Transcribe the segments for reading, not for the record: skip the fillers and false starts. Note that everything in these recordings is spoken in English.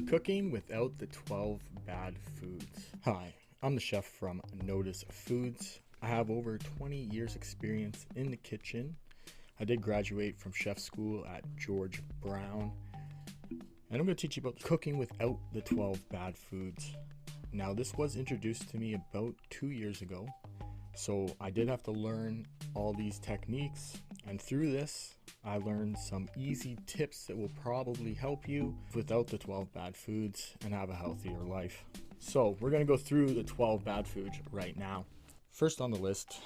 Cooking without the 12 bad foods. Hi, I'm the chef from Notice Foods. I have over 20 years experience in the kitchen. I did graduate from chef school at George Brown. And I'm going to teach you about cooking without the 12 bad foods. Now, this was introduced to me about 2 years ago. So I did have to learn all these techniques. And through this, I learned some easy tips that will probably help you without the 12 bad foods and have a healthier life. So we're going to go through the 12 bad foods right now. First on the list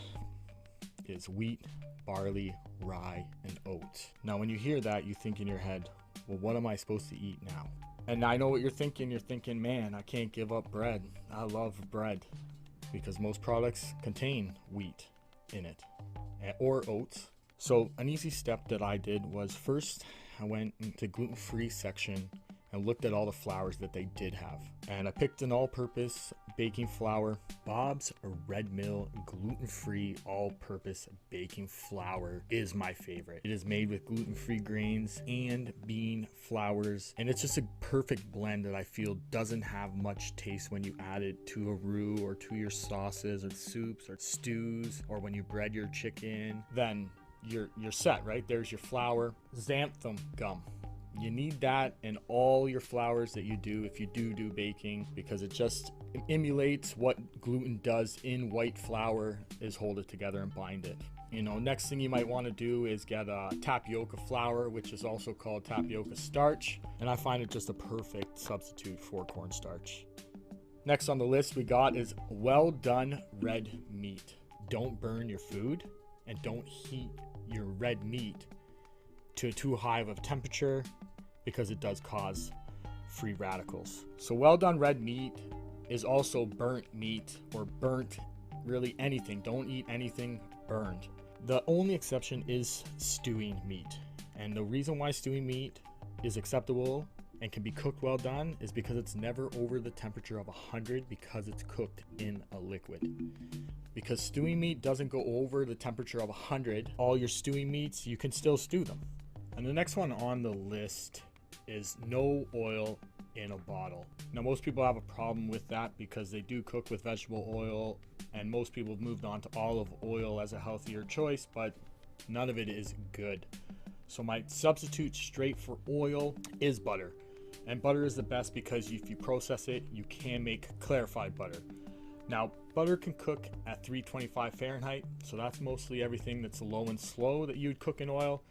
is wheat, barley, rye, and oats. Now, when you hear that, you think in your head, well, what am I supposed to eat now? And I know what you're thinking. You're thinking, man, I can't give up bread. I love bread because most products contain wheat in it or oats. So an easy step that I did was first I went into gluten-free section and looked at all the flours that they did have. And I picked an all-purpose baking flour. Bob's Red Mill gluten-free all-purpose baking flour is my favorite. It is made with gluten-free grains and bean flours, and it's just a perfect blend that I feel doesn't have much taste when you add it to a roux or to your sauces or soups or stews, or when you bread your chicken. Then you're set, right? There's your flour. Xanthan gum. You need that in all your flours that you do if you do baking, because it just emulates what gluten does in white flour, is hold it together and bind it. You know, next thing you might want to do is get a tapioca flour, which is also called tapioca starch, and I find it just a perfect substitute for cornstarch. Next on the list we got is well done red meat. Don't burn your food and don't heat your red meat to too high of a temperature, because it does cause free radicals. So well done red meat is also burnt meat, or burnt really anything. Don't eat anything burned. The only exception is stewing meat. And the reason why stewing meat is acceptable and can be cooked well done is because it's never over the temperature of 100, because it's cooked in a liquid. Because stewing meat doesn't go over the temperature of 100, all your stewing meats, you can still stew them. And the next one on the list is no oil in a bottle. Now, most people have a problem with that because they do cook with vegetable oil, and most people have moved on to olive oil as a healthier choice, but none of it is good. So my substitute straight for oil is butter. And butter is the best because if you process it, you can make clarified butter. Now, butter can cook at 325 Fahrenheit, so that's mostly everything that's low and slow that you'd cook in oil.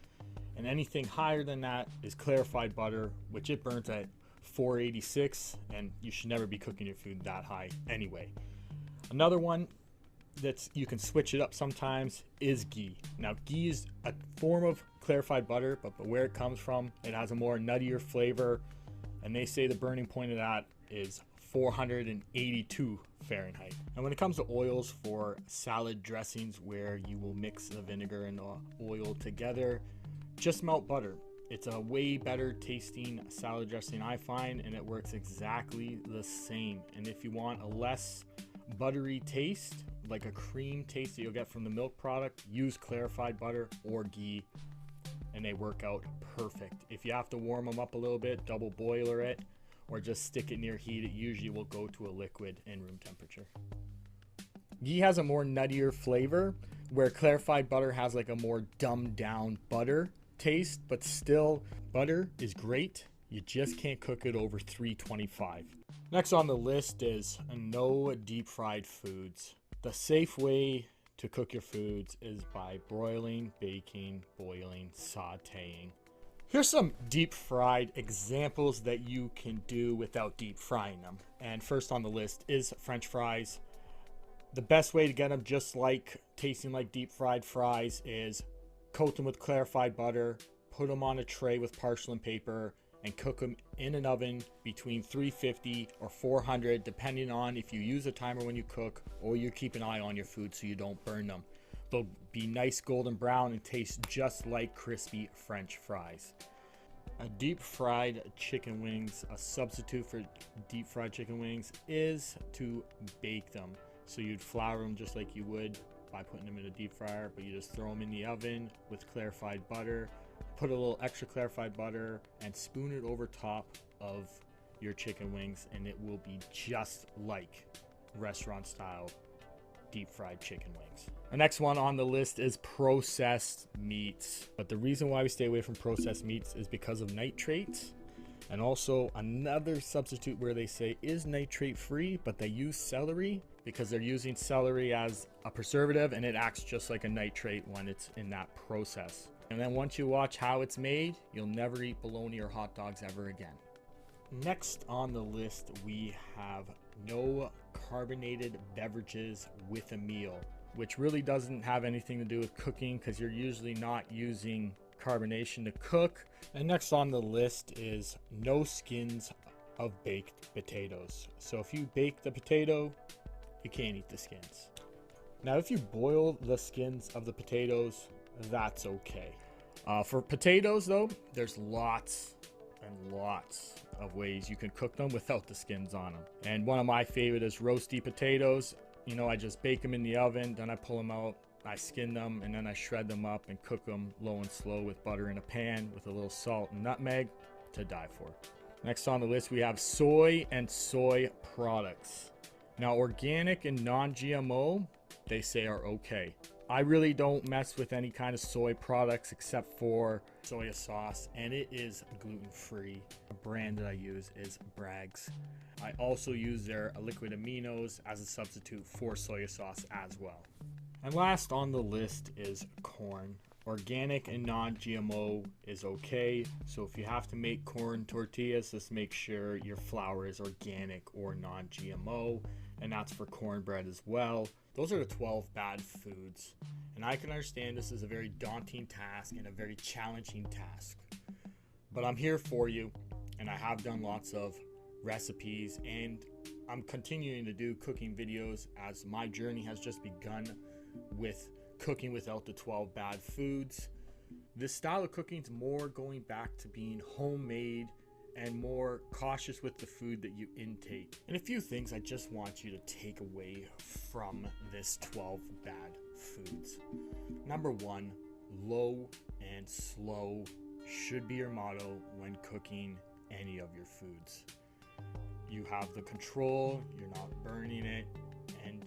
And anything higher than that is clarified butter, which it burns at 486, and you should never be cooking your food that high anyway. Another one that's, you can switch it up sometimes, is ghee. Now, ghee is a form of clarified butter, but where it comes from, it has a more nuttier flavor, and they say the burning point of that is 482 Fahrenheit. And when it comes to oils for salad dressings, where you will mix the vinegar and the oil together, just melt butter. It's a way better tasting salad dressing, I find, and it works exactly the same. And if you want a less buttery taste, like a cream taste that you'll get from the milk product, use clarified butter or ghee, and they work out perfect. If you have to warm them up a little bit, double boiler it, or just stick it near heat, it usually will go to a liquid in room temperature. Ghee has a more nuttier flavor, where clarified butter has like a more dumbed down butter taste, but still, butter is great. You just can't cook it over 325. Next on the list is no deep fried foods. The safe way to cook your foods is by broiling, baking, boiling, sauteing. Here's some deep fried examples that you can do without deep frying them. And first on the list is French fries. The best way to get them just like tasting like deep fried fries is coat them with clarified butter, put them on a tray with parchment paper, and cook them in an oven between 350 or 400, depending on if you use a timer when you cook or you keep an eye on your food so you don't burn them. They'll be nice golden brown and taste just like crispy French fries. A deep fried chicken wings, a substitute for deep fried chicken wings is to bake them. So you'd flour them just like you would by putting them in a deep fryer, but you just throw them in the oven with clarified butter, put a little extra clarified butter, and spoon it over top of your chicken wings, and it will be just like restaurant style deep fried chicken wings. The next one on the list is processed meats. But the reason why we stay away from processed meats is because of nitrates. And also another substitute where they say is nitrate free, but they use celery because they're using celery as a preservative, and it acts just like a nitrate when it's in that process. And then once you watch how it's made, you'll never eat bologna or hot dogs ever again. Next on the list, we have no carbonated beverages with a meal, which really doesn't have anything to do with cooking because you're usually not using carbonation to cook. And next on the list is no skins of baked potatoes. So if you bake the potato, you can't eat the skins. Now, if you boil the skins of the potatoes, that's okay. For potatoes though, there's lots and lots of ways you can cook them without the skins on them. And one of my favorite is roasty potatoes. You know, I just bake them in the oven, then I pull them out, I skin them, and then I shred them up and cook them low and slow with butter in a pan with a little salt and nutmeg to die for. Next on the list, we have soy and soy products. Now, organic and non-GMO, they say are okay. I really don't mess with any kind of soy products except for soy sauce, and it is gluten-free. The brand that I use is Bragg's. I also use their liquid aminos as a substitute for soy sauce as well. And last on the list is corn. Organic and non-GMO is okay. So if you have to make corn tortillas, just make sure your flour is organic or non-GMO. And that's for cornbread as well. Those are the 12 bad foods. And I can understand this is a very daunting task and a very challenging task. But I'm here for you, and I have done lots of recipes, and I'm continuing to do cooking videos as my journey has just begun with cooking without the 12 bad foods. This style of cooking is more going back to being homemade and more cautious with the food that you intake. And a few things I just want you to take away from this 12 bad foods. Number one, low and slow should be your motto when cooking any of your foods. You have the control, you're not burning it, and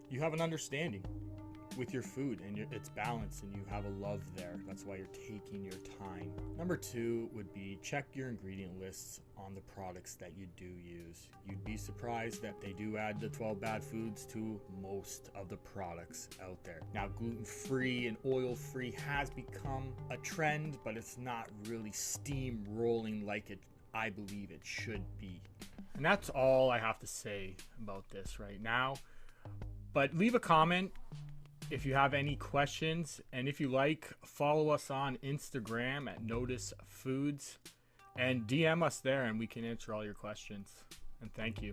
you have an understanding with your food, and it's balanced, and you have a love there. That's why you're taking your time. Number two would be check your ingredient lists on the products that you do use. You'd be surprised that they do add the 12 bad foods to most of the products out there. Now, gluten-free and oil-free has become a trend, but it's not really steamrolling like I believe it should be. And that's all I have to say about this right now. But leave a comment if you have any questions, and if you like, follow us on Instagram at Notice Foods and DM us there, and we can answer all your questions. And thank you.